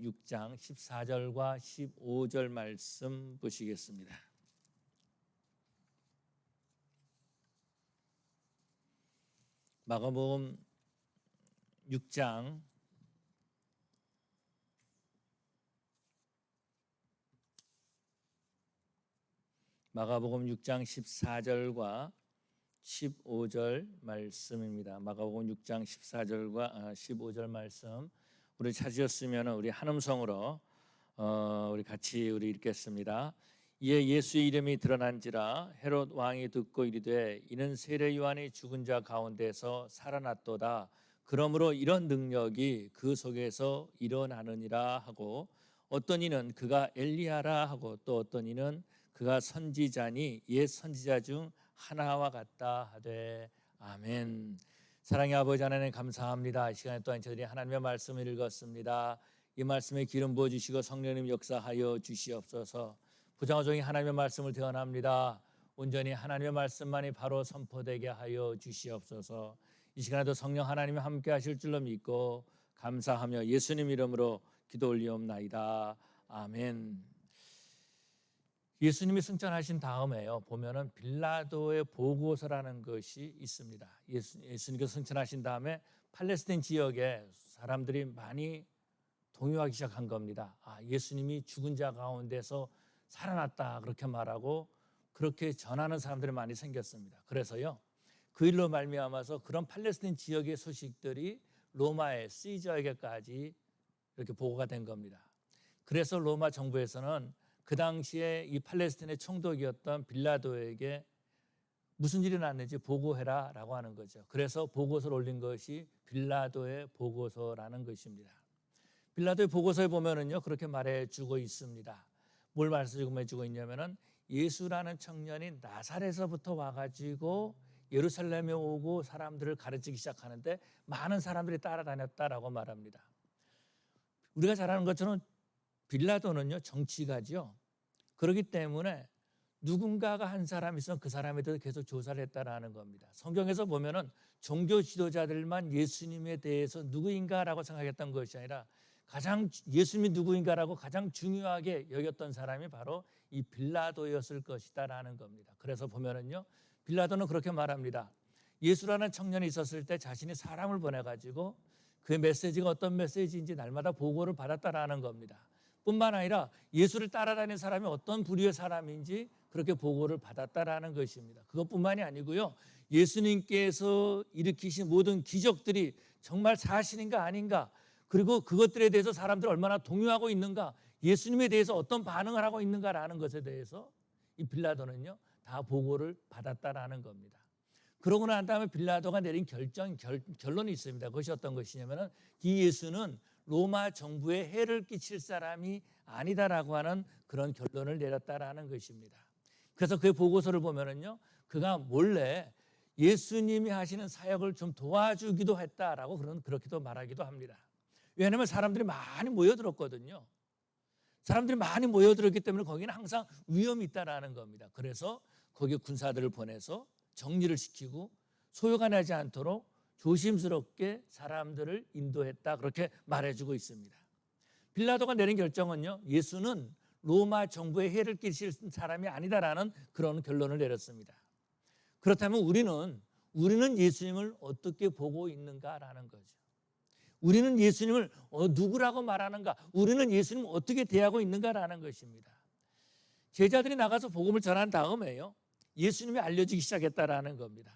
6장 14절과 15절 말씀 보시겠습니다. 마가복음 6장 14절과 15절 말씀입니다. 마가복음 6장 14절과 15절 말씀 우리 찾으셨으면 우리 한음성으로 우리 같이 읽겠습니다. 이에 예수의 이름이 드러난지라 헤롯 왕이 듣고 이르되 이는 세례 요한이 죽은 자 가운데서 살아났도다. 그러므로 이런 능력이 그 속에서 일어나느니라 하고 어떤 이는 그가 엘리야라 하고 또 어떤 이는 그가 선지자니 옛 선지자 중 하나와 같다 하되 아멘. 사랑의 아버지 하나님 감사합니다. 이 시간에 또한 저희들이 하나님의 말씀을 읽었습니다. 이 말씀에 기름 부어주시고 성령님 역사하여 주시옵소서. 부정하종이 하나님의 말씀을 대언합니다. 온전히 하나님의 말씀만이 바로 선포되게 하여 주시옵소서. 이 시간에도 성령 하나님이 함께 하실 줄로 믿고 감사하며 예수님 이름으로 기도 올리옵나이다. 아멘. 예수님이 승천하신 다음에요 보면은 빌라도의 보고서라는 것이 있습니다. 예수님께서 승천하신 다음에 팔레스타인 지역에 사람들이 많이 동요하기 시작한 겁니다. 예수님이 죽은 자 가운데서 살아났다 그렇게 말하고 그렇게 전하는 사람들이 많이 생겼습니다. 그래서요 그 일로 말미암아서 그런 팔레스타인 지역의 소식들이 로마의 시저에게까지 이렇게 보고가 된 겁니다. 그래서 로마 정부에서는 그 당시에 이 팔레스타인의 총독이었던 빌라도에게 무슨 일이 났는지 보고해라 라고 하는 거죠. 그래서 보고서를 올린 것이 빌라도의 보고서라는 것입니다. 빌라도의 보고서에 보면은요 그렇게 말해주고 있습니다. 뭘 말씀해주고 있냐면은 예수라는 청년이 나사렛에서부터 와가지고 예루살렘에 오고 사람들을 가르치기 시작하는데 많은 사람들이 따라다녔다라고 말합니다. 우리가 잘 아는 것처럼 빌라도는요 정치가죠. 그렇기 때문에 누군가가 한 사람이 있으면 그 사람에 대해서 계속 조사를 했다라는 겁니다. 성경에서 보면은 종교 지도자들만 예수님에 대해서 누구인가라고 생각했던 것이 아니라 가장 예수님이 누구인가라고 가장 중요하게 여겼던 사람이 바로 이 빌라도였을 것이다라는 겁니다. 그래서 보면은요 빌라도는 그렇게 말합니다. 예수라는 청년이 있었을 때 자신이 사람을 보내가지고 그 메시지가 어떤 메시지인지 날마다 보고를 받았다라는 겁니다. 뿐만 아니라 예수를 따라다니는 사람이 어떤 부류의 사람인지 그렇게 보고를 받았다라는 것입니다. 그것뿐만이 아니고요. 예수님께서 일으키신 모든 기적들이 정말 사실인가 아닌가 그리고 그것들에 대해서 사람들이 얼마나 동요하고 있는가 예수님에 대해서 어떤 반응을 하고 있는가라는 것에 대해서 이 빌라도는요 다 보고를 받았다라는 겁니다. 그러고 난 다음에 빌라도가 내린 결론이 있습니다. 그것이 어떤 것이냐면은 이 예수는 로마 정부에 해를 끼칠 사람이 아니다라고 하는 그런 결론을 내렸다라는 것입니다. 그래서 그의 보고서를 보면은요, 그가 몰래 예수님이 하시는 사역을 좀 도와주기도 했다라고 그렇게도 말하기도 합니다. 왜냐하면 사람들이 많이 모여들었거든요. 사람들이 많이 모여들었기 때문에 거기는 항상 위험이 있다라는 겁니다. 그래서 거기에 군사들을 보내서 정리를 시키고 소요가 나지 않도록 조심스럽게 사람들을 인도했다 그렇게 말해주고 있습니다. 빌라도가 내린 결정은요 예수는 로마 정부에 해를 끼칠 사람이 아니다라는 그런 결론을 내렸습니다. 그렇다면 우리는 예수님을 어떻게 보고 있는가라는 거죠. 우리는 예수님을 누구라고 말하는가, 우리는 예수님을 어떻게 대하고 있는가라는 것입니다. 제자들이 나가서 복음을 전한 다음에요 예수님이 알려지기 시작했다라는 겁니다.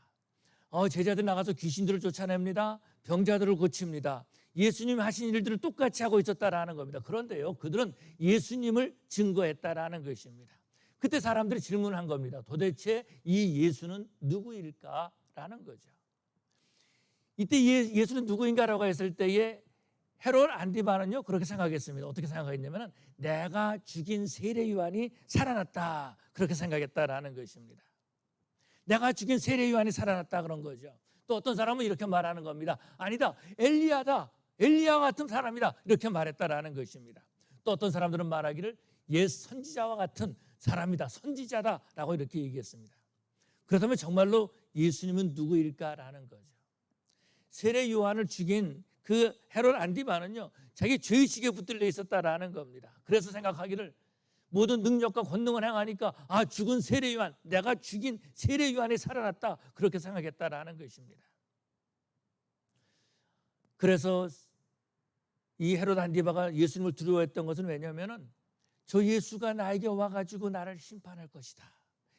제자들이 나가서 귀신들을 쫓아냅니다. 병자들을 고칩니다. 예수님이 하신 일들을 똑같이 하고 있었다라는 겁니다. 그런데요 그들은 예수님을 증거했다라는 것입니다. 그때 사람들이 질문한 겁니다. 도대체 이 예수는 누구일까라는 거죠. 이때 예수는 누구인가라고 했을 때에 헤롯 안디바는요 그렇게 생각했습니다. 어떻게 생각했냐면 내가 죽인 세례 요한이 살아났다 그렇게 생각했다라는 것입니다. 내가 죽인 세례 요한이 살아났다 그런 거죠. 또 어떤 사람은 이렇게 말하는 겁니다. 아니다, 엘리야다, 엘리야 같은 사람이다 이렇게 말했다라는 것입니다. 또 어떤 사람들은 말하기를 옛 선지자와 같은 사람이다, 선지자다라고 이렇게 얘기했습니다. 그렇다면 정말로 예수님은 누구일까라는 거죠. 세례 요한을 죽인 그 헤롯 안디바는요 자기 죄의식에 붙들려 있었다라는 겁니다. 그래서 생각하기를 모든 능력과 권능을 행하니까 죽은 세례 요한, 내가 죽인 세례 요한이 살아났다, 그렇게 생각했다라는 것입니다. 그래서 이 헤롯 안디바가 예수님을 두려워했던 것은 왜냐하면 저 예수가 나에게 와가지고 나를 심판할 것이다,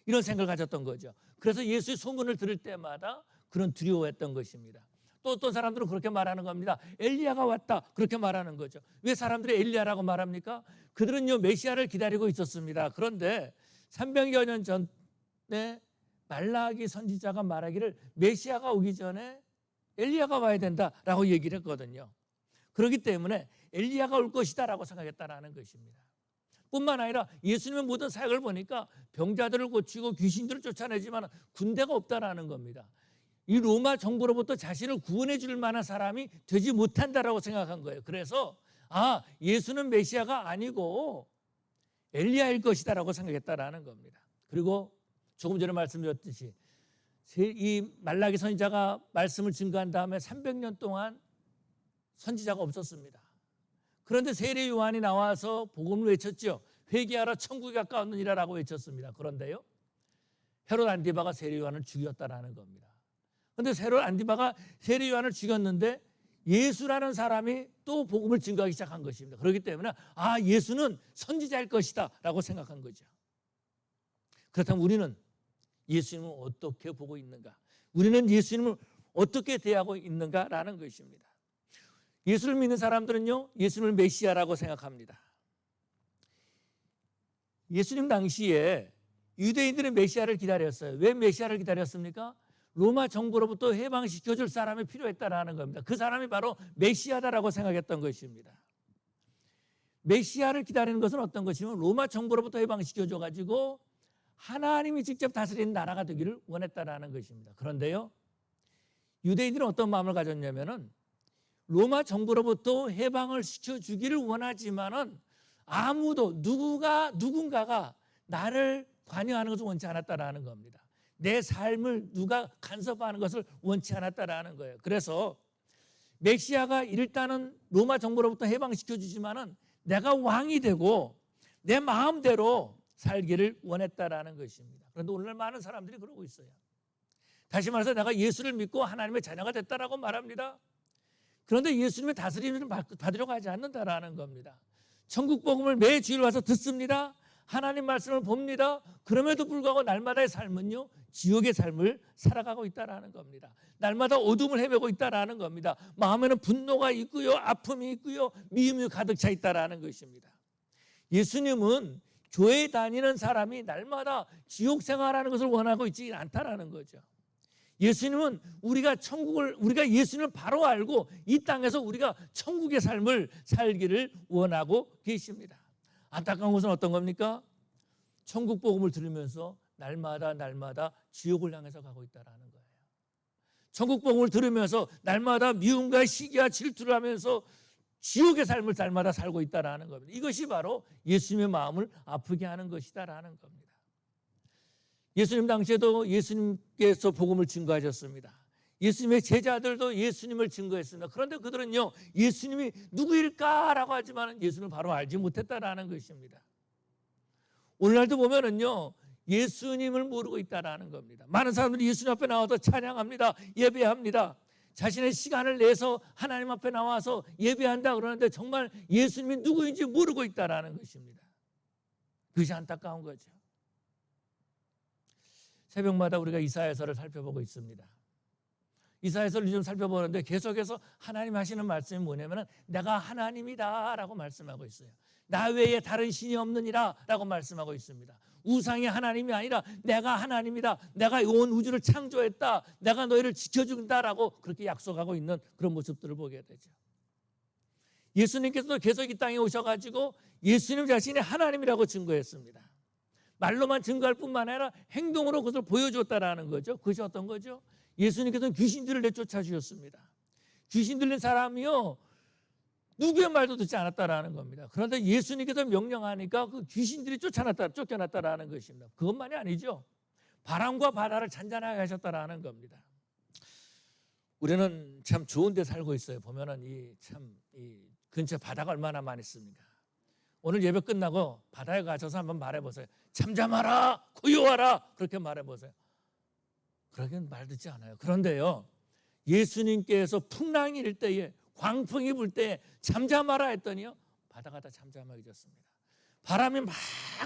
이런 생각을 가졌던 거죠. 그래서 예수의 소문을 들을 때마다 그런 두려워했던 것입니다. 또 어떤 사람들은 그렇게 말하는 겁니다. 엘리야가 왔다, 그렇게 말하는 거죠. 왜 사람들이 엘리야라고 말합니까? 그들은요 메시아를 기다리고 있었습니다. 그런데 300여 년 전에 말라기 선지자가 말하기를 메시아가 오기 전에 엘리야가 와야 된다라고 얘기를 했거든요. 그렇기 때문에 엘리야가 올 것이다라고 생각했다라는 것입니다. 뿐만 아니라 예수님의 모든 사역을 보니까 병자들을 고치고 귀신들을 쫓아내지만 군대가 없다라는 겁니다. 이 로마 정부로부터 자신을 구원해 줄 만한 사람이 되지 못한다라고 생각한 거예요. 그래서 예수는 메시아가 아니고 엘리야일 것이다라고 생각했다라는 겁니다. 그리고 조금 전에 말씀드렸듯이 이 말라기 선지자가 말씀을 증거한 다음에 300년 동안 선지자가 없었습니다. 그런데 세례 요한이 나와서 복음을 외쳤죠. 회개하라, 천국이 가까웠느니라라고 외쳤습니다. 그런데요, 헤롯 안디바가 세례 요한을 죽였다라는 겁니다. 그런데 헤롯 안디바가 세례 요한을 죽였는데 예수라는 사람이 또 복음을 증거하기 시작한 것입니다. 그렇기 때문에 예수는 선지자일 것이다 라고 생각한 거죠. 그렇다면 우리는 예수님을 어떻게 보고 있는가? 우리는 예수님을 어떻게 대하고 있는가라는 것입니다. 예수를 믿는 사람들은요 예수님을 메시아라고 생각합니다. 예수님 당시에 유대인들은 메시아를 기다렸어요. 왜 메시아를 기다렸습니까? 로마 정부로부터 해방시켜줄 사람이 필요했다라는 겁니다. 그 사람이 바로 메시아다라고 생각했던 것입니다. 메시아를 기다리는 것은 어떤 것이면 로마 정부로부터 해방시켜줘가지고 하나님이 직접 다스리는 나라가 되기를 원했다라는 것입니다. 그런데요, 유대인들은 어떤 마음을 가졌냐면은 로마 정부로부터 해방을 시켜주기를 원하지만은 누군가가 나를 관여하는 것을 원치 않았다라는 겁니다. 내 삶을 누가 간섭하는 것을 원치 않았다라는 거예요. 그래서 메시아가 일단은 로마 정부로부터 해방시켜주지만은 내가 왕이 되고 내 마음대로 살기를 원했다라는 것입니다. 그런데 오늘날 많은 사람들이 그러고 있어요. 다시 말해서 내가 예수를 믿고 하나님의 자녀가 됐다라고 말합니다. 그런데 예수님의 다스림을 받으려고 하지 않는다라는 겁니다. 천국 복음을 매 주일 와서 듣습니다. 하나님 말씀을 봅니다. 그럼에도 불구하고 날마다의 삶은요 지옥의 삶을 살아가고 있다라는 겁니다. 날마다 어둠을 헤매고 있다라는 겁니다. 마음에는 분노가 있고요, 아픔이 있고요, 미움이 가득 차 있다라는 것입니다. 예수님은 교회 다니는 사람이 날마다 지옥 생활하는 것을 원하고 있지 않다라는 거죠. 예수님은 우리가 예수님을 바로 알고 이 땅에서 우리가 천국의 삶을 살기를 원하고 계십니다. 안타까운 것은 어떤 겁니까? 천국 복음을 들으면서 날마다 지옥을 향해서 가고 있다라는 거예요. 천국 복음을 들으면서 날마다 미움과 시기와 질투를 하면서 지옥의 삶을 날마다 살고 있다라는 겁니다. 이것이 바로 예수님의 마음을 아프게 하는 것이다라는 겁니다. 예수님 당시에도 예수님께서 복음을 증거하셨습니다. 예수님의 제자들도 예수님을 증거했습니다. 그런데 그들은요 예수님이 누구일까라고 하지만 예수님을 바로 알지 못했다라는 것입니다. 오늘날도 보면은요 예수님을 모르고 있다라는 겁니다. 많은 사람들이 예수님 앞에 나와서 찬양합니다. 예배합니다. 자신의 시간을 내서 하나님 앞에 나와서 예배한다 그러는데 정말 예수님이 누구인지 모르고 있다라는 것입니다. 그것이 안타까운 거죠. 새벽마다 우리가 이사야서를 살펴보고 있습니다. 이사야서를 좀 살펴보는데 계속해서 하나님 하시는 말씀이 뭐냐면 내가 하나님이다라고 말씀하고 있어요. 나 외에 다른 신이 없느니라 라고 말씀하고 있습니다. 우상이 하나님이 아니라 내가 하나님이다. 내가 온 우주를 창조했다. 내가 너희를 지켜준다라고 그렇게 약속하고 있는 그런 모습들을 보게 되죠. 예수님께서도 계속 이 땅에 오셔가지고 예수님 자신이 하나님이라고 증거했습니다. 말로만 증거할 뿐만 아니라 행동으로 그것을 보여줬다라는 거죠. 그것이 어떤 거죠? 예수님께서는 귀신들을 내쫓아 주셨습니다. 귀신 들린 사람이요 누구의 말도 듣지 않았다라는 겁니다. 그런데 예수님께서 명령하니까 그 귀신들이 쫓겨났다라는 것입니다. 그것만이 아니죠. 바람과 바다를 잔잔하게 하셨다라는 겁니다. 우리는 참 좋은 데 살고 있어요. 보면은 이 근처에 바다가 얼마나 많이 있습니까? 오늘 예배 끝나고 바다에 가셔서 한번 말해보세요. 잠잠하라, 고요하라, 그렇게 말해보세요. 그러긴 말 듣지 않아요. 그런데요, 예수님께서 풍랑이 일 때에, 광풍이 불 때에 잠잠하라 했더니요, 바다가 다 잠잠해졌습니다. 바람이 막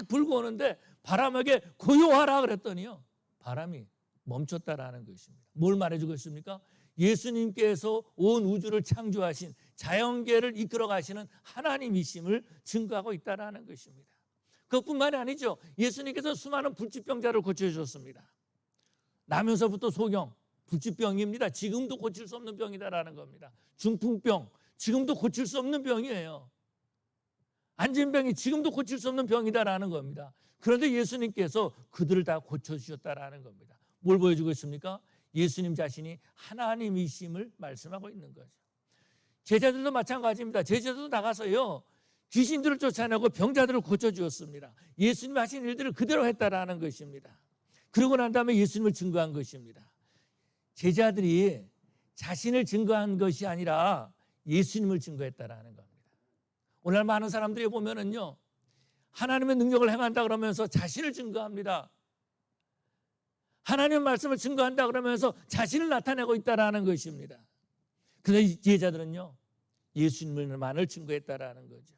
불고 오는데 바람에게 고요하라 그랬더니요, 바람이 멈췄다라는 것입니다. 뭘 말해주고 있습니까? 예수님께서 온 우주를 창조하신, 자연계를 이끌어 가시는 하나님이심을 증거하고 있다라는 것입니다. 그것뿐만이 아니죠. 예수님께서 수많은 불치병자를 고쳐주셨습니다. 나면서부터 소경, 불치병입니다. 지금도 고칠 수 없는 병이다라는 겁니다. 중풍병, 지금도 고칠 수 없는 병이에요. 안진병이 지금도 고칠 수 없는 병이다라는 겁니다. 그런데 예수님께서 그들을 다 고쳐주셨다라는 겁니다. 뭘 보여주고 있습니까? 예수님 자신이 하나님이심을 말씀하고 있는 거죠. 제자들도 마찬가지입니다. 제자들도 나가서요, 귀신들을 쫓아내고 병자들을 고쳐주었습니다. 예수님이 하신 일들을 그대로 했다라는 것입니다. 그러고 난 다음에 예수님을 증거한 것입니다. 제자들이 자신을 증거한 것이 아니라 예수님을 증거했다라는 겁니다. 오늘 많은 사람들이 보면은요, 하나님의 능력을 행한다 그러면서 자신을 증거합니다. 하나님의 말씀을 증거한다 그러면서 자신을 나타내고 있다라는 것입니다. 그런데 제자들은요, 예수님만을 증거했다라는 거죠.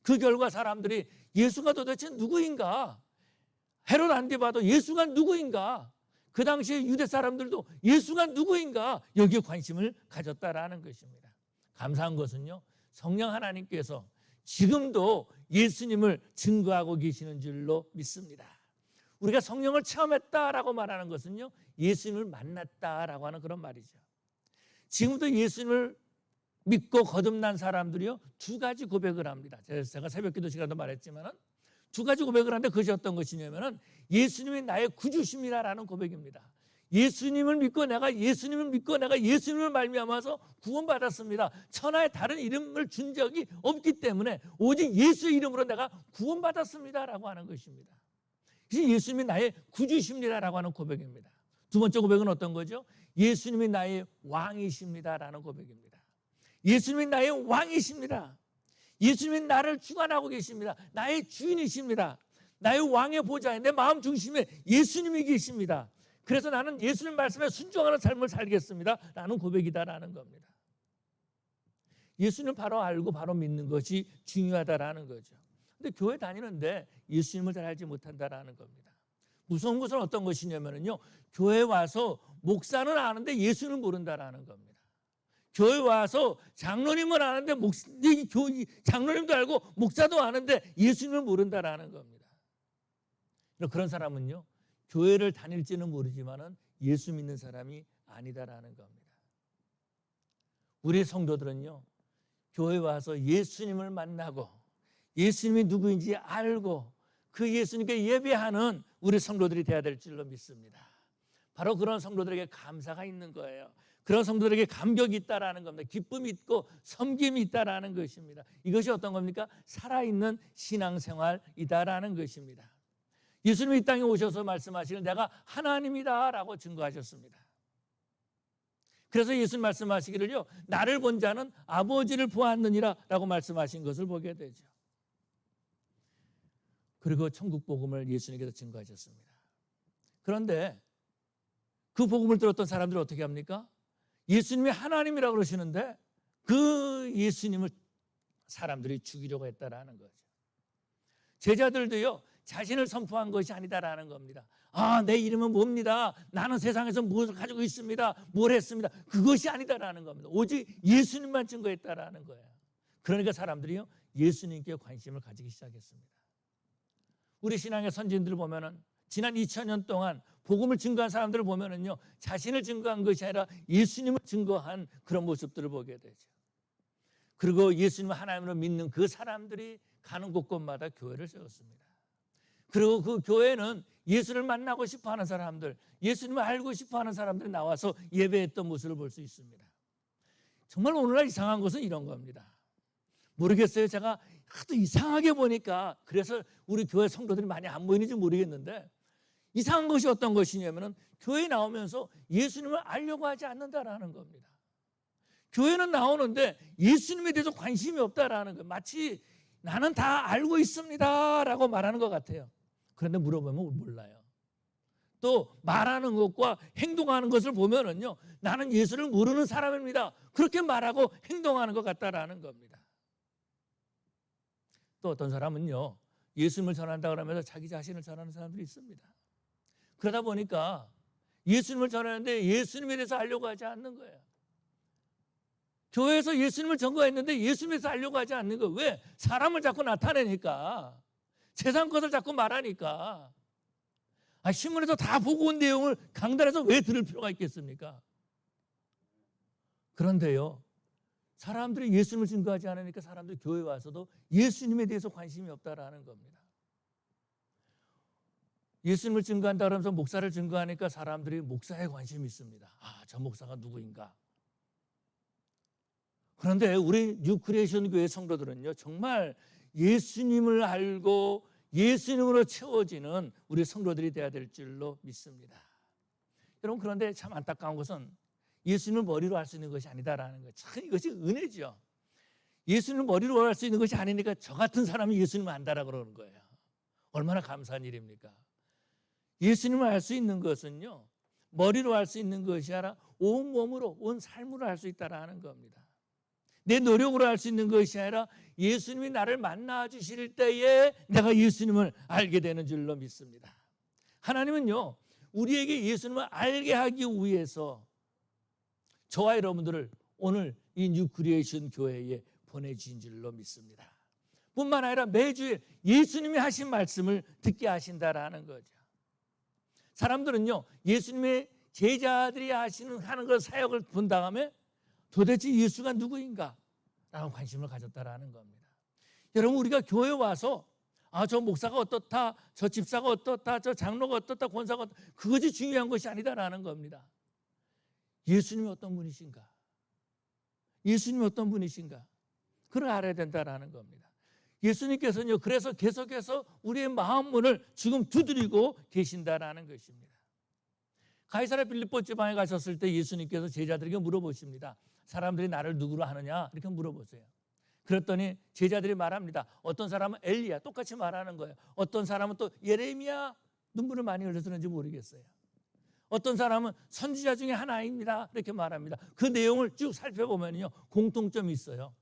그 결과 사람들이 예수가 도대체 누구인가? 헤롯 안디바도 예수가 누구인가? 그 당시에 유대 사람들도 예수가 누구인가? 여기에 관심을 가졌다라는 것입니다. 감사한 것은요, 성령 하나님께서 지금도 예수님을 증거하고 계시는 줄로 믿습니다. 우리가 성령을 체험했다라고 말하는 것은요, 예수님을 만났다라고 하는 그런 말이죠. 지금도 예수님을 믿고 거듭난 사람들이요, 두 가지 고백을 합니다. 제가 새벽 기도 시간도 말했지만은 두 가지 고백을 하는데 그것이 어떤 것이냐면은 예수님이 나의 구주심이라는 고백입니다. 예수님을 믿고 내가 예수님을 말미암아서 구원받았습니다. 천하에 다른 이름을 준 적이 없기 때문에 오직 예수의 이름으로 내가 구원받았습니다라고 하는 것입니다. 예수님이 나의 구주십니다라고 하는 고백입니다. 두 번째 고백은 어떤 거죠? 예수님이 나의 왕이십니다라는 고백입니다. 예수님이 나의 왕이십니다. 예수님이 나를 주관하고 계십니다. 나의 주인이십니다. 나의 왕의 보좌에, 내 마음 중심에 예수님이 계십니다. 그래서 나는 예수님 말씀에 순종하는 삶을 살겠습니다 라는 고백이다라는 겁니다. 예수님을 바로 알고 바로 믿는 것이 중요하다라는 거죠. 근데 교회 다니는데 예수님을 잘 알지 못한다라는 겁니다. 무서운 것은 어떤 것이냐면요, 교회 와서 목사는 아는데 예수를 모른다라는 겁니다. 교회 와서 장로님은 아는데 장로님도 알고 목사도 아는데 예수님을 모른다라는 겁니다. 그런 사람은요, 교회를 다닐지는 모르지만은 예수 믿는 사람이 아니다라는 겁니다. 우리 성도들은요, 교회 와서 예수님을 만나고 예수님이 누구인지 알고 그 예수님께 예배하는 우리 성도들이 되어야 될 줄로 믿습니다. 바로 그런 성도들에게 감사가 있는 거예요. 그런 성도들에게 감격이 있다라는 겁니다. 기쁨이 있고 섬김이 있다라는 것입니다. 이것이 어떤 겁니까? 살아있는 신앙생활이다라는 것입니다. 예수님이 이 땅에 오셔서 말씀하시길 내가 하나님이다라고 증거하셨습니다. 그래서 예수님 말씀하시기를요, 나를 본 자는 아버지를 보았느니라라고 말씀하신 것을 보게 되죠. 그리고 천국 복음을 예수님께서 증거하셨습니다. 그런데 그 복음을 들었던 사람들은 어떻게 합니까? 예수님이 하나님이라고 그러시는데 그 예수님을 사람들이 죽이려고 했다라는 거죠. 제자들도요, 자신을 선포한 것이 아니다라는 겁니다. 내 이름은 뭡니다. 나는 세상에서 무엇을 가지고 있습니다. 뭘 했습니다. 그것이 아니다라는 겁니다. 오직 예수님만 증거했다라는 거예요. 그러니까 사람들이요, 예수님께 관심을 가지기 시작했습니다. 우리 신앙의 선진들을 보면은 지난 2000년 동안 복음을 증거한 사람들을 보면은요, 자신을 증거한 것이 아니라 예수님을 증거한 그런 모습들을 보게 되죠. 그리고 예수님을 하나님으로 믿는 그 사람들이 가는 곳곳마다 교회를 세웠습니다. 그리고 그 교회는 예수를 만나고 싶어하는 사람들, 예수님을 알고 싶어하는 사람들이 나와서 예배했던 모습을 볼 수 있습니다. 정말 오늘날 이상한 것은 이런 겁니다. 모르겠어요. 제가 하도 이상하게 보니까 그래서 우리 교회 성도들이 많이 안 보이는지 모르겠는데, 이상한 것이 어떤 것이냐면 교회에 나오면서 예수님을 알려고 하지 않는다라는 겁니다. 교회는 나오는데 예수님에 대해서 관심이 없다라는 거예요. 마치 나는 다 알고 있습니다라고 말하는 것 같아요. 그런데 물어보면 몰라요. 또 말하는 것과 행동하는 것을 보면은요, 나는 예수를 모르는 사람입니다. 그렇게 말하고 행동하는 것 같다라는 겁니다. 또 어떤 사람은요, 예수님을 전한다 그러면서 자기 자신을 전하는 사람들이 있습니다. 그러다 보니까 예수님을 전하는데 예수님에 대해서 알려고 하지 않는 거예요. 교회에서 예수님을 전거했는데 예수님에 대해서 알려고 하지 않는 거예요. 왜? 사람을 자꾸 나타내니까, 세상 것을 자꾸 말하니까. 신문에서 다 보고 온 내용을 강단에서 왜 들을 필요가 있겠습니까? 그런데요, 사람들이 예수님을 증거하지 않으니까 사람들이 교회 와서도 예수님에 대해서 관심이 없다라는 겁니다. 예수님을 증거한다 그러면서 목사를 증거하니까 사람들이 목사에 관심이 있습니다. 저 목사가 누구인가? 그런데 우리 뉴크리에이션 교회 성도들은요, 정말 예수님을 알고 예수님으로 채워지는 우리 성도들이 되어야 될 줄로 믿습니다. 여러분, 그런데 참 안타까운 것은 예수님을 머리로 알 수 있는 것이 아니다라는 거예요. 참 이것이 은혜죠. 예수님을 머리로 알 수 있는 것이 아니니까 저 같은 사람이 예수님을 안다라고 그러는 거예요. 얼마나 감사한 일입니까? 예수님을 알 수 있는 것은요, 머리로 알 수 있는 것이 아니라 온 몸으로, 온 삶으로 알 수 있다라는 겁니다. 내 노력으로 알 수 있는 것이 아니라 예수님이 나를 만나 주실 때에 내가 예수님을 알게 되는 줄로 믿습니다. 하나님은요, 우리에게 예수님을 알게 하기 위해서 저와 여러분들을 오늘 이 뉴크리에이션 교회에 보내주신 줄로 믿습니다. 뿐만 아니라 매주에 예수님이 하신 말씀을 듣게 하신다라는 거죠. 사람들은요, 예수님의 제자들이 하는 그 사역을 본 다음에 도대체 예수가 누구인가? 라는 관심을 가졌다라는 겁니다. 여러분, 우리가 교회 와서 저 목사가 어떻다, 저 집사가 어떻다, 저 장로가 어떻다, 권사가 어떻다, 그것이 중요한 것이 아니다라는 겁니다. 예수님이 어떤 분이신가? 예수님이 어떤 분이신가? 그걸 알아야 된다라는 겁니다. 예수님께서는요, 그래서 계속해서 우리의 마음 문을 지금 두드리고 계신다라는 것입니다. 가이사랴 빌립보 지방에 가셨을 때 예수님께서 제자들에게 물어보십니다. 사람들이 나를 누구로 하느냐? 이렇게 물어보세요. 그랬더니 제자들이 말합니다. 어떤 사람은 엘리야, 똑같이 말하는 거예요. 어떤 사람은 또 예레미야, 눈물을 많이 흘려서 그런지 모르겠어요. 어떤 사람은 선지자 중에 하나입니다, 이렇게 말합니다. 그 내용을 쭉 살펴보면요, 공통점이 있어요.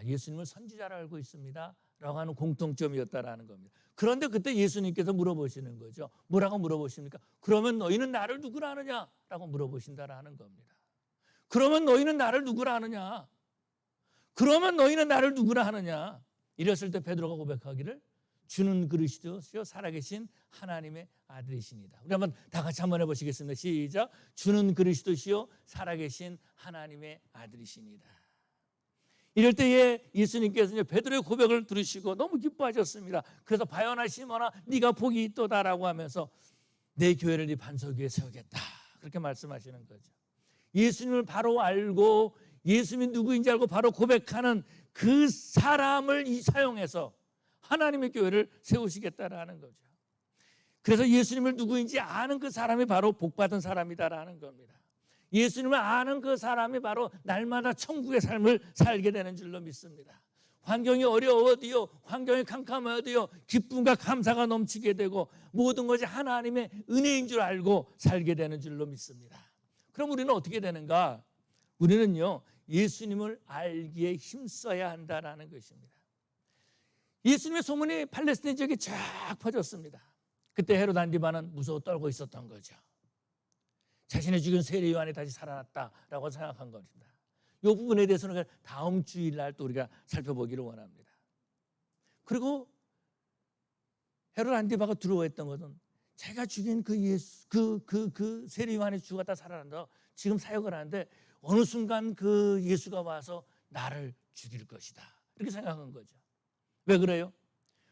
예수님을 선지자로 알고 있습니다 라고 하는 공통점이었다라는 겁니다. 그런데 그때 예수님께서 물어보시는 거죠. 뭐라고 물어보십니까? 그러면 너희는 나를 누구라 하느냐? 라고 물어보신다라는 겁니다. 그러면 너희는 나를 누구라 하느냐? 그러면 너희는 나를 누구라 하느냐? 이랬을 때 베드로가 고백하기를 주는 그리스도시요 살아계신 하나님의 아들이시니다. 우리 한번 다 같이 한번 해보시겠습니다. 시작. 주는 그리스도시요 살아계신 하나님의 아들이시니다. 이럴 때에 예수님께서 베드로의 고백을 들으시고 너무 기뻐하셨습니다. 그래서 바요나 시몬아 네가 복이 있도다라고 하면서 내 교회를 네 반석 위에 세우겠다, 그렇게 말씀하시는 거죠. 예수님을 바로 알고 예수님이 누구인지 알고 바로 고백하는 그 사람을 사용해서 하나님의 교회를 세우시겠다라는 거죠. 그래서 예수님을 누구인지 아는 그 사람이 바로 복받은 사람이다라는 겁니다. 예수님을 아는 그 사람이 바로 날마다 천국의 삶을 살게 되는 줄로 믿습니다. 환경이 어려워도요, 환경이 캄캄해도요, 기쁨과 감사가 넘치게 되고 모든 것이 하나님의 은혜인 줄 알고 살게 되는 줄로 믿습니다. 그럼 우리는 어떻게 되는가? 우리는요, 예수님을 알기에 힘써야 한다라는 것입니다. 예수님의 소문이 팔레스타인 지역에 쫙 퍼졌습니다. 그때 헤롯 안디바는 무서워 떨고 있었던 거죠. 자신의 죽은 세례 요한이 다시 살아났다라고 생각한 것입니다. 이 부분에 대해서는 다음 주일날 또 우리가 살펴보기를 원합니다. 그리고 헤롯 안디바가 두려워했던 것은 제가 죽인 그 세례 요한이 죽었다 살아난다, 지금 사역을 하는데 어느 순간 그 예수가 와서 나를 죽일 것이다, 이렇게 생각한 거죠. 왜 그래요?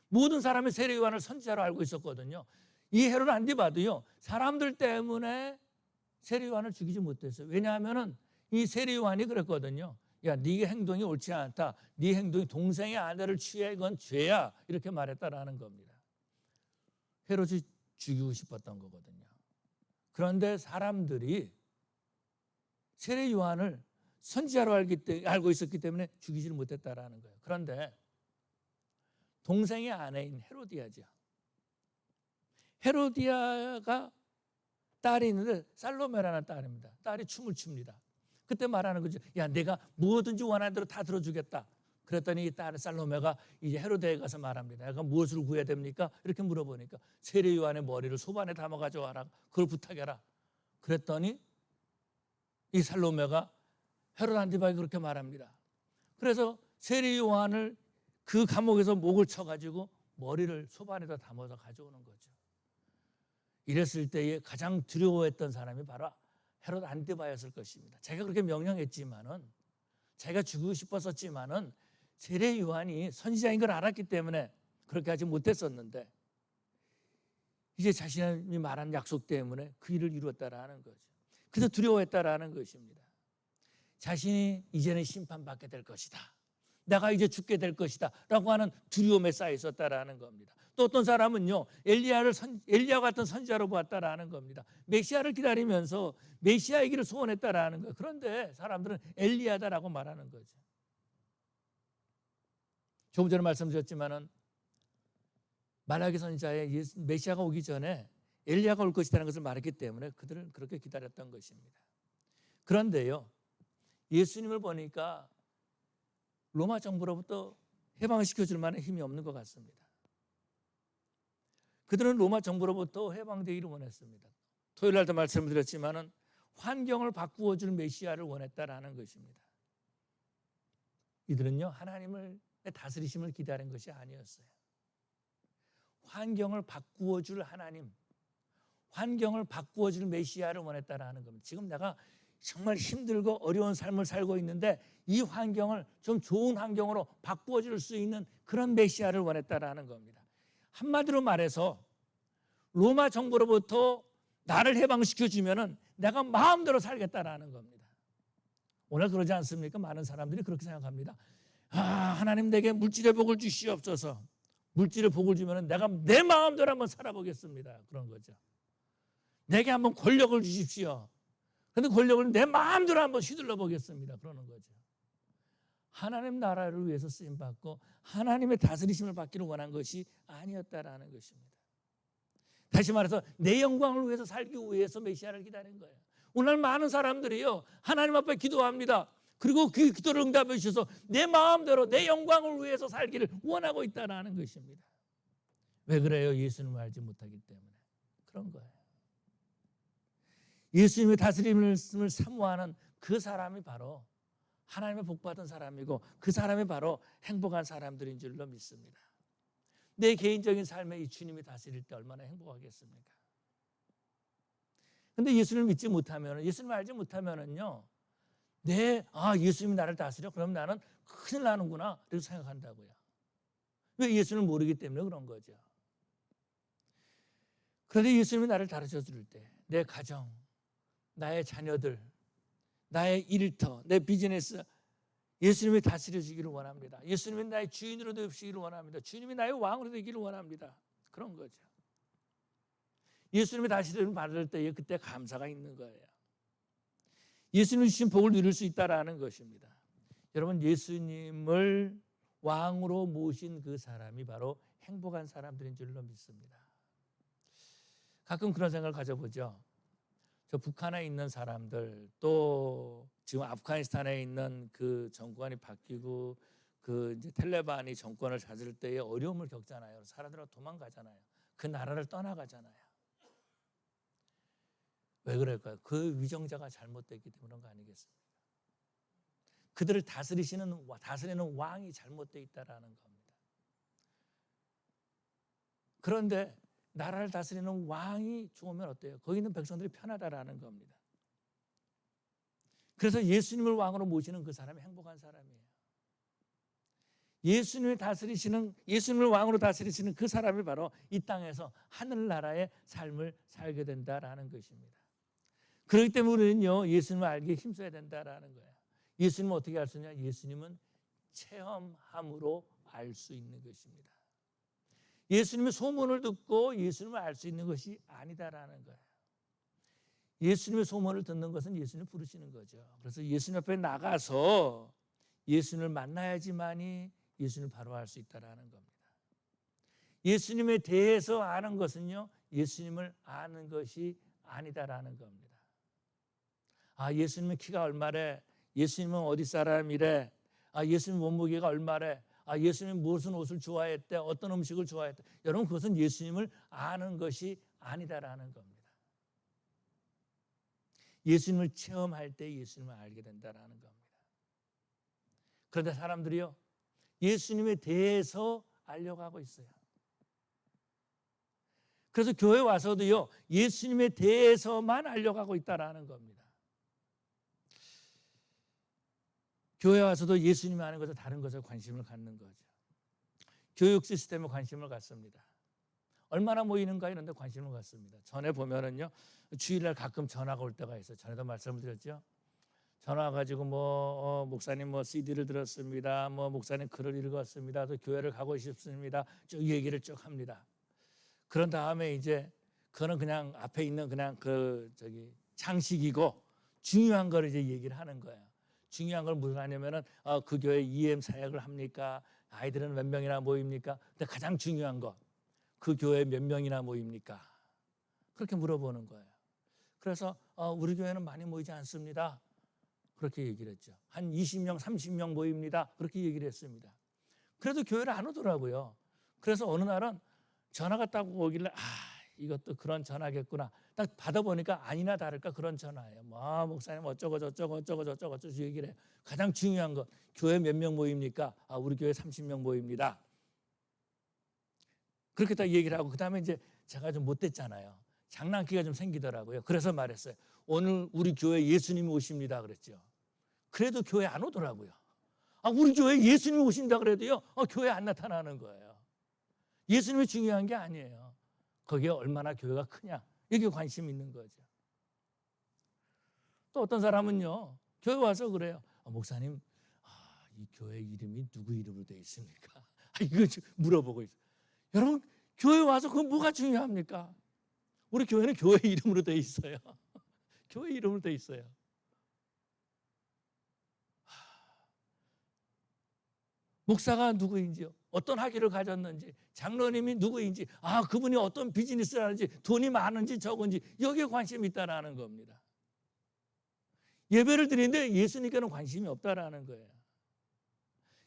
모든 사람이 세례 요한을 선지자로 알고 있었거든요. 이 헤롯 안디바도요, 사람들 때문에 세례 요한을 죽이지 못했어요. 왜냐하면 이 세례 요한이 그랬거든요. 야, 네 행동이 옳지 않다. 네 행동이 동생의 아내를 취해 이건 죄야, 이렇게 말했다라는 겁니다. 헤롯이 죽이고 싶었던 거거든요. 그런데 사람들이 세례 요한을 선지자로 알고 있었기 때문에 죽이지를 못했다라는 거예요. 그런데 동생의 아내인 헤로디아죠. 헤로디아가 딸이 있는데 살로메라는 딸입니다. 딸이 춤을 춥니다. 그때 말하는 거죠. 야, 내가 무엇든지 원하는 대로 다 들어주겠다. 그랬더니 이 딸 살로메가 이제 헤로데에 가서 말합니다. 내가 무엇을 구해야 됩니까? 이렇게 물어보니까 세례 요한의 머리를 소반에 담아 가져와라. 그걸 부탁해라. 그랬더니 이 살로메가 헤롯 안티바에게 그렇게 말합니다. 그래서 세례 요한을 그 감옥에서 목을 쳐가지고 머리를 소반에다 담아서 가져오는 거죠. 이랬을 때에 가장 두려워했던 사람이 바로 헤롯 안티바였을 것입니다. 제가 그렇게 명령했지만은, 제가 죽이고 싶었었지만은 세례 요한이 선지자인 걸 알았기 때문에 그렇게 하지 못했었는데, 이제 자신이 말한 약속 때문에 그 일을 이루었다라는 거죠. 그래서 두려워했다라는 것입니다. 자신이 이제는 심판받게 될 것이다. 내가 이제 죽게 될 것이다 라고 하는 두려움에 쌓여 있었다라는 겁니다. 또 어떤 사람은요, 엘리야 같은 선지자로 보았다라는 겁니다. 메시아를 기다리면서 메시아이기를 소원했다라는 거예요. 그런데 사람들은 엘리야다라고 말하는 거죠. 조금 전에 말씀드렸지만은 말라기 선지자의 메시아가 오기 전에 엘리야가 올 것이라는 것을 말했기 때문에 그들은 그렇게 기다렸던 것입니다. 그런데요, 예수님을 보니까 로마 정부로부터 해방시켜줄 만한 힘이 없는 것 같습니다. 그들은 로마 정부로부터 해방되기를 원했습니다. 토요일 날도 말씀을 드렸지만은 환경을 바꾸어줄 메시아를 원했다라는 것입니다. 이들은요, 하나님의 다스리심을 기다린 것이 아니었어요. 환경을 바꾸어줄 하나님, 환경을 바꾸어줄 메시아를 원했다라는 겁니다. 지금 내가 정말 힘들고 어려운 삶을 살고 있는데 이 환경을 좀 좋은 환경으로 바꾸어줄 수 있는 그런 메시아를 원했다라는 겁니다. 한마디로 말해서 로마 정부로부터 나를 해방시켜주면은 내가 마음대로 살겠다라는 겁니다. 오늘 그러지 않습니까? 많은 사람들이 그렇게 생각합니다. 하나님 내게 물질의 복을 주시옵소서. 물질의 복을 주면은 내가 내 마음대로 한번 살아보겠습니다. 그런 거죠. 내게 한번 권력을 주십시오. 그런데 권력을 내 마음대로 한번 휘둘러 보겠습니다. 그러는 거죠. 하나님 나라를 위해서 쓰임받고 하나님의 다스리심을 받기를 원한 것이 아니었다라는 것입니다. 다시 말해서 내 영광을 위해서 살기 위해서 메시아를 기다린 거예요. 오늘 많은 사람들이요, 하나님 앞에 기도합니다. 그리고 그 기도를 응답해 주셔서 내 마음대로 내 영광을 위해서 살기를 원하고 있다는 것입니다. 왜 그래요? 예수님을 알지 못하기 때문에 그런 거예요. 예수님의 다스림을 사모하는 그 사람이 바로 하나님의 복받은 사람이고 그 사람이 바로 행복한 사람들인 줄로 믿습니다. 내 개인적인 삶에 이 주님이 다스릴 때 얼마나 행복하겠습니까? 근데 예수님을 믿지 못하면, 예수님을 알지 못하면은요, 예수님이 나를 다스려? 그럼 나는 큰일 나는구나 이렇게 생각한다고요. 왜? 예수님을 모르기 때문에 그런 거죠. 그런데 예수님이 나를 다스려 줄 때 내 가정, 나의 자녀들, 나의 일터, 내 비즈니스, 예수님이 다스려 주기를 원합니다. 예수님이 나의 주인으로 되시기를 원합니다. 주님이 나의 왕으로 되기를 원합니다. 그런 거죠. 예수님이 다스림을 받을 때에 그때 감사가 있는 거예요. 예수님이 주신 복을 누릴 수 있다라는 것입니다. 여러분, 예수님을 왕으로 모신 그 사람이 바로 행복한 사람들인 줄로 믿습니다. 가끔 그런 생각을 가져보죠. 저 북한에 있는 사람들, 또 지금 아프가니스탄에 있는 그 정권이 바뀌고 그 이제 텔레반이 정권을 찾을 때에 어려움을 겪잖아요. 사람들은 도망가잖아요. 그 나라를 떠나가잖아요. 왜 그럴까요? 그 위정자가 잘못됐기 때문에 그런 거 아니겠습니까? 그들을 다스리는 왕이 잘못되어 있다라는 겁니다. 그런데 나라를 다스리는 왕이 좋으면 어때요? 거기 있는 백성들이 편하다라는 겁니다. 그래서 예수님을 왕으로 모시는 그 사람이 행복한 사람이에요. 예수님을 왕으로 다스리시는 그 사람이 바로 이 땅에서 하늘나라의 삶을 살게 된다라는 것입니다. 그렇기 때문에 우리는요, 예수님을 알기에 힘써야 된다라는 거예요. 예수님은 어떻게 알 수 있냐? 예수님은 체험함으로 알 수 있는 것입니다. 예수님의 소문을 듣고 예수님을 알 수 있는 것이 아니다라는 거예요. 예수님의 소문을 듣는 것은 예수님을 부르시는 거죠. 그래서 예수님 앞에 나가서 예수님을 만나야지만이 예수님을 바로 알 수 있다라는 겁니다. 예수님에 대해서 아는 것은요, 예수님을 아는 것이 아니다라는 겁니다. 아, 예수님은 키가 얼마래? 예수님은 어디 사람이래? 아, 예수님 몸무게가 얼마래? 아, 예수님은 무슨 옷을 좋아했대? 어떤 음식을 좋아했대? 여러분, 그것은 예수님을 아는 것이 아니다라는 겁니다. 예수님을 체험할 때 예수님을 알게 된다라는 겁니다. 그런데 사람들이요, 예수님에 대해서 알려고 하고 있어요. 그래서 교회 와서도요, 예수님에 대해서만 알려고 하고 있다라는 겁니다. 교회 와서도 예수님이 아는 것에 다른 것에 관심을 갖는 거죠. 교육 시스템에 관심을 갖습니다. 얼마나 모이는가 이런 데 관심을 갖습니다. 전에 보면은요, 주일날 가끔 전화가 올 때가 있어요. 전에도 말씀을 드렸죠. 전화 가지고 목사님 CD를 들었습니다. 목사님 글을 읽었습니다. 또 교회를 가고 싶습니다. 쭉 얘기를 쭉 합니다. 그런 다음에 이제 그거는 그냥 앞에 있는 그냥 장식이고 중요한 걸 이제 얘기를 하는 거예요. 중요한 걸 무슨 하냐면은 그 교회 EM 사역을 합니까? 아이들은 몇 명이나 모입니까? 근데 가장 중요한 거, 그 교회 몇 명이나 모입니까? 그렇게 물어보는 거예요. 그래서 우리 교회는 많이 모이지 않습니다. 그렇게 얘기를 했죠. 한 20명, 30명 모입니다. 그렇게 얘기를 했습니다. 그래도 교회를 안 오더라고요. 그래서 어느 날은 전화가 딱 오길래 이것도 그런 전화겠구나. 딱 받아보니까 아니나 다를까 그런 전화예요. 목사님 어쩌고 저쩌고 얘기를 해요. 가장 중요한 거, 교회 몇 명 모입니까? 우리 교회 30명 모입니다. 그렇게 딱 얘기를 하고, 그 다음에 이제 제가 좀 못됐잖아요. 장난기가 좀 생기더라고요. 그래서 말했어요. 오늘 우리 교회 예수님이 오십니다 그랬죠. 그래도 교회 안 오더라고요. 우리 교회 예수님이 오신다 그래도요, 교회 안 나타나는 거예요. 예수님이 중요한 게 아니에요. 거기에 얼마나 교회가 크냐, 이게 관심이 있는 거죠. 또 어떤 사람은요, 교회 와서 그래요. 목사님, 이 교회 이름이 누구 이름으로 되어 있습니까? 이거 물어보고 있어요. 여러분, 교회 와서 그건 뭐가 중요합니까? 우리 교회는 교회 이름으로 되어 있어요. 교회 이름으로 되어 있어요. 목사가 누구인지요, 어떤 학위를 가졌는지, 장로님이 누구인지, 그분이 어떤 비즈니스를 하는지, 돈이 많은지 적은지, 여기에 관심이 있다라는 겁니다. 예배를 드리는데 예수님께는 관심이 없다라는 거예요.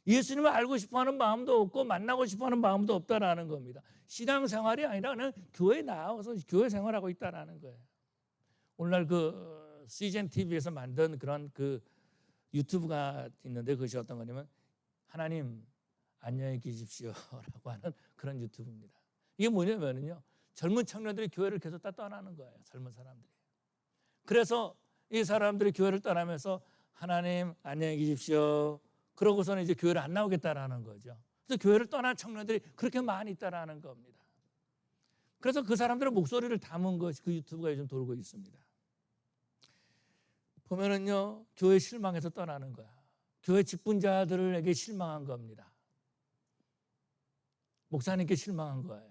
예수님을 알고 싶어하는 마음도 없고 만나고 싶어하는 마음도 없다라는 겁니다. 신앙생활이 아니라 그냥 교회에 나와서 교회 생활하고 있다라는 거예요. 오늘날 CGN TV에서 만든 그런 유튜브가 있는데, 그것이 어떤 거냐면 하나님 안녕히 계십시오라고 하는 그런 유튜브입니다. 이게 뭐냐면요, 젊은 청년들이 교회를 계속 떠나는 거예요. 젊은 사람들이. 그래서 이 사람들이 교회를 떠나면서 하나님 안녕히 계십시오, 그러고서는 이제 교회를 안 나오겠다라는 거죠. 그래서 교회를 떠난 청년들이 그렇게 많이 있다라는 겁니다. 그래서 그 사람들의 목소리를 담은 것이 그 유튜브가 요즘 돌고 있습니다. 보면은요, 교회 실망해서 떠나는 거야. 교회 직분자들에게 실망한 겁니다. 목사님께 실망한 거예요.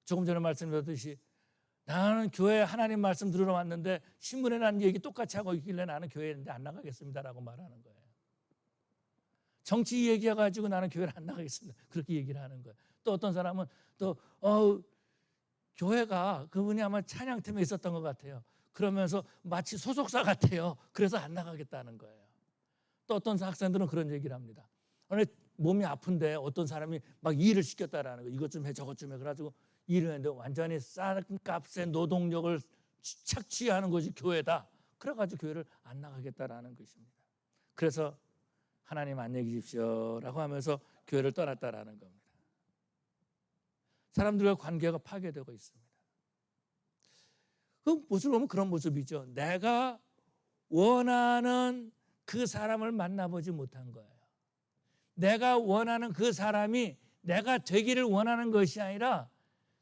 조금 전에 말씀드렸듯이 나는 교회 하나님 말씀 들으러 왔는데 신문에 난 얘기 똑같이 하고 있길래 나는 교회에 안 나가겠습니다라고 말하는 거예요. 정치 얘기해가지고 나는 교회를 안 나가겠습니다, 그렇게 얘기를 하는 거예요. 또 어떤 사람은 또 교회가 그분이 아마 찬양팀에 있었던 것 같아요. 그러면서 마치 소속사 같아요. 그래서 안 나가겠다는 거예요. 또 어떤 학생들은 그런 얘기를 합니다. 몸이 아픈데 어떤 사람이 막 일을 시켰다라는 거, 이것 좀 해 저것 좀 해, 그래가지고 일을 했는데 완전히 싼 값의 노동력을 착취하는 것이 교회다. 그래가지고 교회를 안 나가겠다라는 것입니다. 그래서 하나님 안녕히 계십시오라고 하면서 교회를 떠났다라는 겁니다. 사람들과 관계가 파괴되고 있습니다. 그 모습을 보면 그런 모습이죠. 내가 원하는 그 사람을 만나보지 못한 거예요. 내가 원하는 그 사람이 내가 되기를 원하는 것이 아니라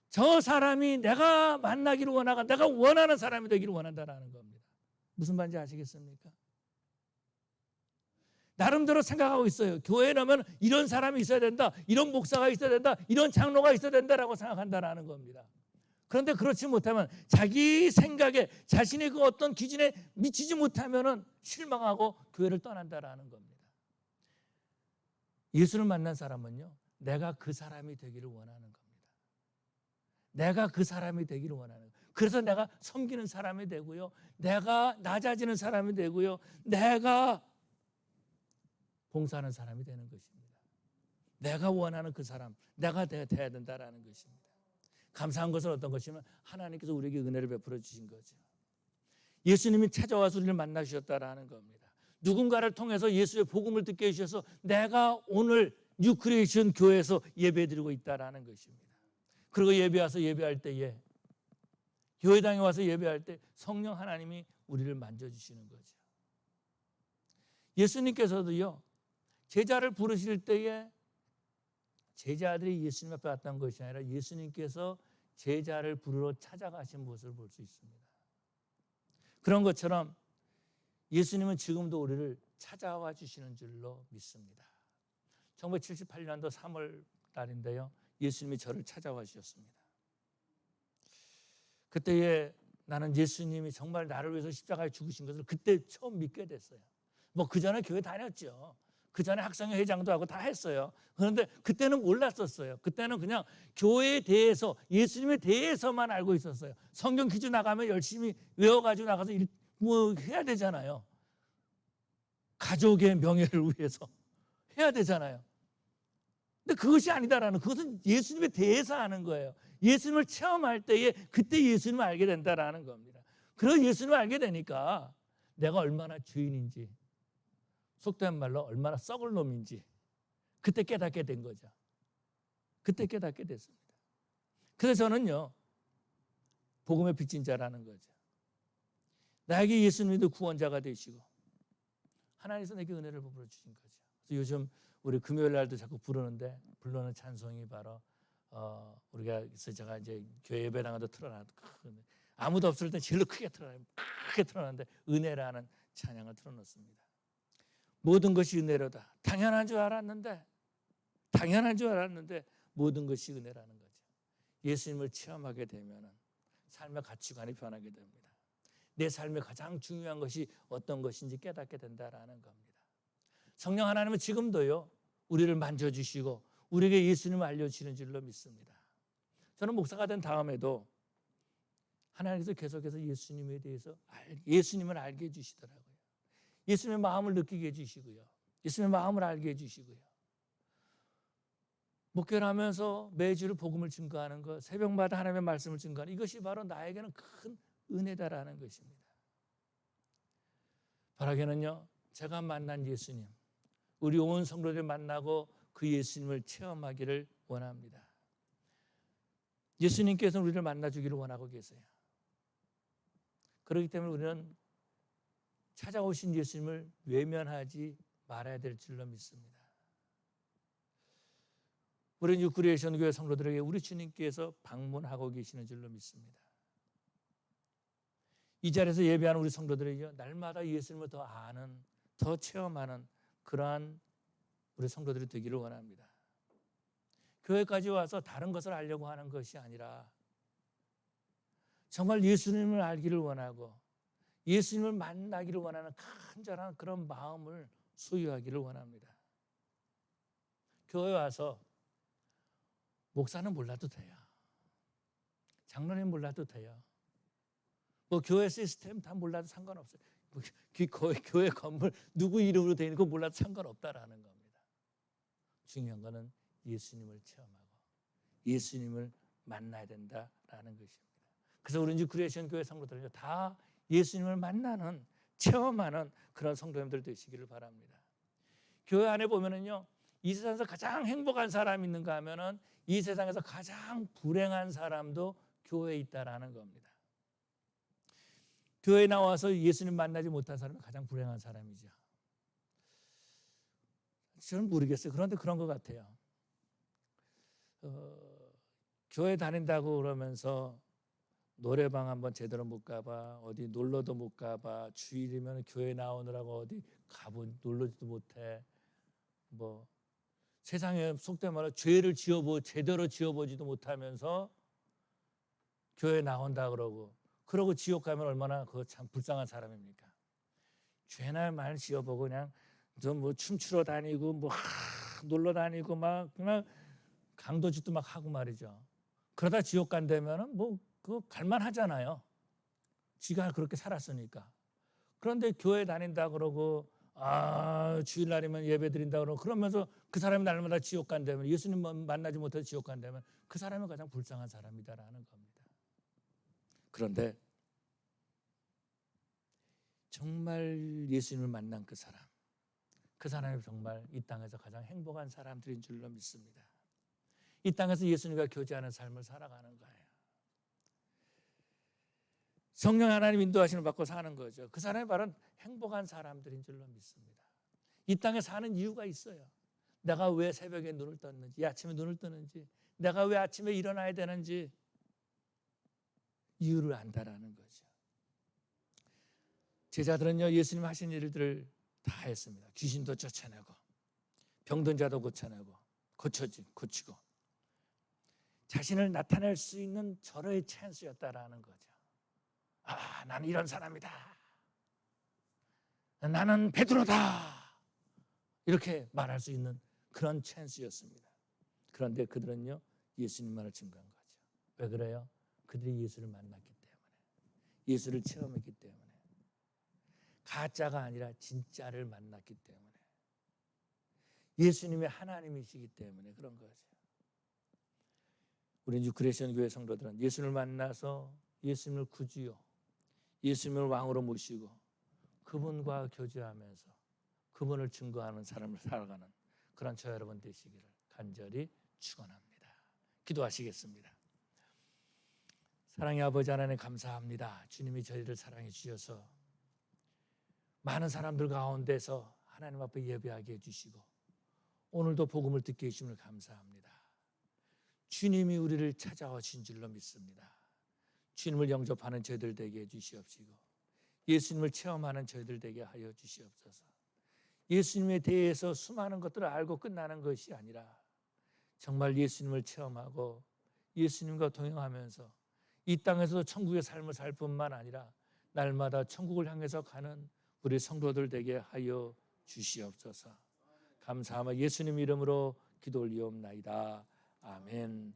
저 사람이 내가 만나기를 원하고 내가 원하는 사람이 되기를 원한다는 겁니다. 무슨 말인지 아시겠습니까? 나름대로 생각하고 있어요. 교회에 오면 이런 사람이 있어야 된다, 이런 목사가 있어야 된다, 이런 장로가 있어야 된다라고 생각한다는 겁니다. 그런데 그렇지 못하면 자기 생각에 자신의 그 어떤 기준에 미치지 못하면은 실망하고 교회를 떠난다라는 겁니다. 예수를 만난 사람은요, 내가 그 사람이 되기를 원하는 겁니다. 내가 그 사람이 되기를 원하는 거예요. 그래서 내가 섬기는 사람이 되고요, 내가 낮아지는 사람이 되고요, 내가 봉사하는 사람이 되는 것입니다. 내가 원하는 그 사람, 내가 돼야 된다라는 것입니다. 감사한 것은 어떤 것이면 하나님께서 우리에게 은혜를 베풀어 주신 거죠. 예수님이 찾아와서 우리를 만나 주셨다라는 겁니다. 누군가를 통해서 예수의 복음을 듣게 해주셔서 내가 오늘 뉴크리에이션 교회에서 예배드리고 있다라는 것입니다. 그리고 예배 와서 예배할 때에, 교회당에 와서 예배할 때 성령 하나님이 우리를 만져주시는 거죠. 예수님께서도요, 제자를 부르실 때에 제자들이 예수님 앞에 왔던 것이 아니라 예수님께서 제자를 부르러 찾아가신 모습을 볼 수 있습니다. 그런 것처럼 예수님은 지금도 우리를 찾아와 주시는 줄로 믿습니다. 1978년도 3월 달인데요, 예수님이 저를 찾아와 주셨습니다. 그때에 나는 예수님이 정말 나를 위해서 십자가에 죽으신 것을 그때 처음 믿게 됐어요. 뭐 그 전에 교회 다녔죠. 그 전에 학생회 회장도 하고 다 했어요. 그런데 그때는 몰랐었어요. 그때는 그냥 교회에 대해서, 예수님에 대해서만 알고 있었어요. 성경 퀴즈 나가면 열심히 외워가지고 나가서 뭐 해야 되잖아요. 가족의 명예를 위해서 해야 되잖아요. 근데 그것이 아니다라는, 그것은 예수님에 대해서 아는 거예요. 예수님을 체험할 때에 그때 예수님을 알게 된다라는 겁니다. 그래서 예수님을 알게 되니까 내가 얼마나 죄인인지, 속된 말로 얼마나 썩을 놈인지 그때 깨닫게 된 거죠. 그때 깨닫게 됐습니다. 그래서 저는요, 복음의 빚진 자라는 거죠. 나에게 예수님도 구원자가 되시고 하나님께서 내게 은혜를 베풀어 주신 거죠. 그래서 요즘 우리 금요일 날도 자꾸 부르는 찬송이 바로 우리가, 그래서 제가 이제 교회 예배당에도 틀어놔도 아무도 없을 때 제일 크게 틀어놨는데 은혜라는 찬양을 틀어놓습니다. 모든 것이 은혜로다. 당연한 줄 알았는데 모든 것이 은혜라는 거죠. 예수님을 체험하게 되면 삶의 가치관이 변하게 됩니다. 내 삶의 가장 중요한 것이 어떤 것인지 깨닫게 된다라는 겁니다. 성령 하나님은 지금도요, 우리를 만져주시고 우리에게 예수님을 알려주시는 줄로 믿습니다. 저는 목사가 된 다음에도 하나님께서 계속해서 예수님에 대해서 예수님을 알게 해주시더라고요. 예수님의 마음을 느끼게 해주시고요, 예수님의 마음을 알게 해주시고요, 목회를 하면서 매주 복음을 증거하는 것, 새벽마다 하나님의 말씀을 증거하는, 이것이 바로 나에게는 큰 은혜다라는 것입니다. 바라기는요, 제가 만난 예수님, 우리 온 성도들 만나고 그 예수님을 체험하기를 원합니다. 예수님께서는 우리를 만나주기를 원하고 계세요. 그렇기 때문에 우리는 찾아오신 예수님을 외면하지 말아야 될 줄로 믿습니다. 우리 뉴크리에이션 교회 성도들에게 우리 주님께서 방문하고 계시는 줄로 믿습니다. 이 자리에서 예배하는 우리 성도들에게 날마다 예수님을 더 아는, 더 체험하는 그러한 우리 성도들이 되기를 원합니다. 교회까지 와서 다른 것을 알려고 하는 것이 아니라 정말 예수님을 알기를 원하고 예수님을 만나기를 원하는 간절한 그런 마음을 소유하기를 원합니다. 교회 와서 목사는 몰라도 돼요. 장로님 몰라도 돼요. 뭐 교회 시스템 다 몰라도 상관없어요. 교회 건물 누구 이름으로 되어 있는 거 몰라도 상관없다라는 겁니다. 중요한 거는 예수님을 체험하고 예수님을 만나야 된다라는 것입니다. 그래서 우리 뉴크리에이션 교회 성도들은 다 예수님을 만나는, 체험하는 그런 성도님들 되시기를 바랍니다. 교회 안에 보면은요, 이 세상에서 가장 행복한 사람이 있는가 하면은 이 세상에서 가장 불행한 사람도 교회에 있다라는 겁니다. 교회에 나와서 예수님 만나지 못한 사람이 가장 불행한 사람이죠. 저는 모르겠어요. 그런데 그런 것 같아요. 교회 다닌다고 그러면서 노래방 한번 제대로 못 가봐, 어디 놀러도 못 가봐, 주일이면 교회 나오느라고 어디 놀러지도 못해, 뭐 세상에 속된 말로 죄를 제대로 지어보지도 못하면서 교회 나온다 그러고 지옥 가면 얼마나 그 참 불쌍한 사람입니까? 죄나 말 지어보고 그냥 좀 뭐 춤추러 다니고 뭐 놀러 다니고 막 그냥 강도짓도 막 하고 말이죠. 그러다 지옥 간다면은 뭐 그거 갈만하잖아요. 지가 그렇게 살았으니까. 그런데 교회 다닌다 그러고 주일날이면 예배 드린다 그러고 그러면서 그 사람이 날마다 지옥 간다면, 예수님 만나지 못해서 지옥 간다면 그 사람이 가장 불쌍한 사람이다라는 겁니다. 그런데 정말 예수님을 만난 그 사람이 정말 이 땅에서 가장 행복한 사람들인 줄로 믿습니다. 이 땅에서 예수님과 교제하는 삶을 살아가는 거예요. 성령 하나님 인도하심을 받고 사는 거죠. 그 사람이 바로 행복한 사람들인 줄로 믿습니다. 이 땅에 사는 이유가 있어요. 내가 왜 새벽에 눈을 떴는지, 아침에 눈을 뜨는지, 내가 왜 아침에 일어나야 되는지 이유를 안다라는 거죠. 제자들은요, 예수님 하신 일들을 다 했습니다. 귀신도 쫓아내고 병든 자도 고치고 자신을 나타낼 수 있는 절호의 찬스였다라는 거죠. 나는 이런 사람이다. 나는 베드로다. 이렇게 말할 수 있는 그런 찬스였습니다. 그런데 그들은요, 예수님만을 증거한 거죠. 왜 그래요? 그들이 예수를 만났기 때문에, 예수를 체험했기 때문에, 가짜가 아니라 진짜를 만났기 때문에, 예수님이 하나님이시기 때문에 그런 거죠. 우리 뉴크레이션 교회 성도들은 예수를 만나서 예수님을 구주요, 예수님을 왕으로 모시고 그분과 교제하면서 그분을 증거하는 삶을 살아가는 그런 저 여러분 되시기를 간절히 축원합니다. 기도하시겠습니다. 사랑의 아버지 하나님, 감사합니다. 주님이 저희를 사랑해 주셔서 많은 사람들 가운데서 하나님 앞에 예배하게 해주시고 오늘도 복음을 듣게 해주심을 감사합니다. 주님이 우리를 찾아와 주신 줄로 믿습니다. 주님을 영접하는 저희들 되게 해주시옵시고 예수님을 체험하는 저희들 되게 하여 주시옵소서. 예수님에 대해서 수많은 것들을 알고 끝나는 것이 아니라 정말 예수님을 체험하고 예수님과 동행하면서 이 땅에서 천국의 삶을 살 뿐만 아니라 날마다 천국을 향해서 가는 우리 성도들 되게 하여 주시옵소서. 감사하며 예수님 이름으로 기도 올리옵나이다. 아멘.